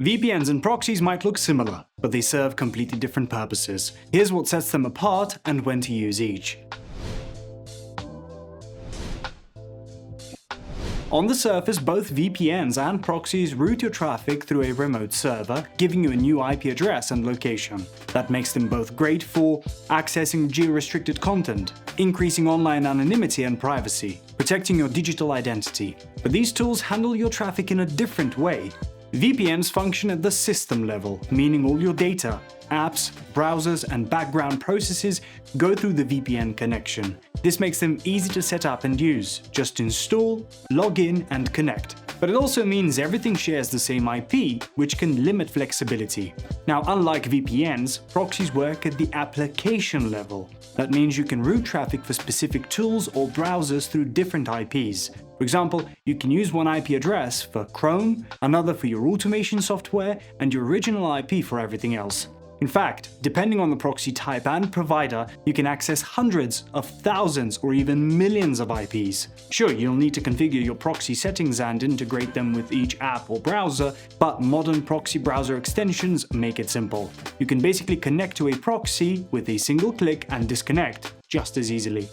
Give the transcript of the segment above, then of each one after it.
VPNs and proxies might look similar, but they serve completely different purposes. Here's what sets them apart and when to use each. On the surface, both VPNs and proxies route your traffic through a remote server, giving you a new IP address and location. That makes them both great for accessing geo-restricted content, increasing online anonymity and privacy, protecting your digital identity. But these tools handle your traffic in a different way. VPNs function at the system level, meaning all your data, apps, browsers, and background processes go through the VPN connection. This makes them easy to set up and use. Just install, log in, and connect. But it also means everything shares the same IP, which can limit flexibility. Now, unlike VPNs, proxies work at the application level. That means you can route traffic for specific tools or browsers through different IPs. For example, you can use one IP address for Chrome, another for your automation software, and your original IP for everything else. In fact, depending on the proxy type and provider, you can access hundreds of thousands or even millions of IPs. Sure, you'll need to configure your proxy settings and integrate them with each app or browser, but modern proxy browser extensions make it simple. You can basically connect to a proxy with a single click and disconnect just as easily.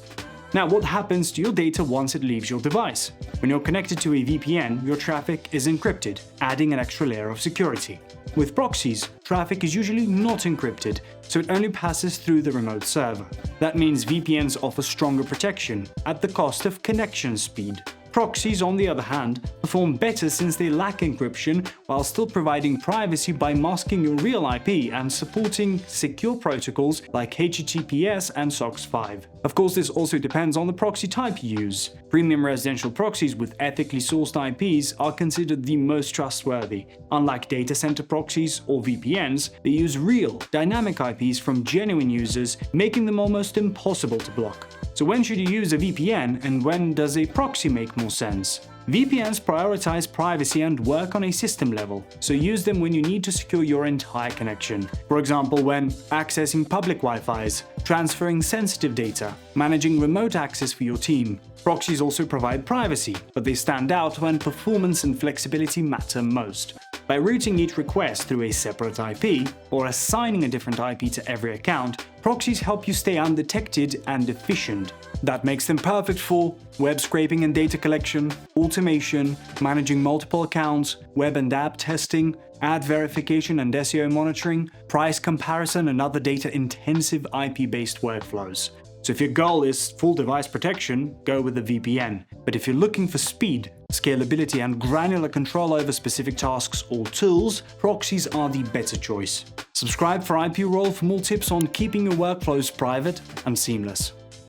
Now, what happens to your data once it leaves your device? When you're connected to a VPN, your traffic is encrypted, adding an extra layer of security. With proxies, traffic is usually not encrypted, so it only passes through the remote server. That means VPNs offer stronger protection at the cost of connection speed. Proxies, on the other hand, perform better since they lack encryption while still providing privacy by masking your real IP and supporting secure protocols like HTTPS and SOCKS 5. Of course, this also depends on the proxy type you use. Premium residential proxies with ethically sourced IPs are considered the most trustworthy. Unlike data center proxies or VPNs, they use real, dynamic IPs from genuine users, making them almost impossible to block. So when should you use a VPN and when does a proxy make more sense? VPNs prioritize privacy and work on a system level, so use them when you need to secure your entire connection. For example, when accessing public Wi-Fis, transferring sensitive data, managing remote access for your team. Proxies also provide privacy, but they stand out when performance and flexibility matter most. By routing each request through a separate IP, or assigning a different IP to every account, proxies help you stay undetected and efficient. That makes them perfect for web scraping and data collection, automation, managing multiple accounts, web and app testing, ad verification and SEO monitoring, price comparison and other data-intensive IP-based workflows. So if your goal is full device protection, go with a VPN. But if you're looking for speed, scalability, and granular control over specific tasks or tools, proxies are the better choice. Subscribe for IPRoyal for more tips on keeping your workflows private and seamless.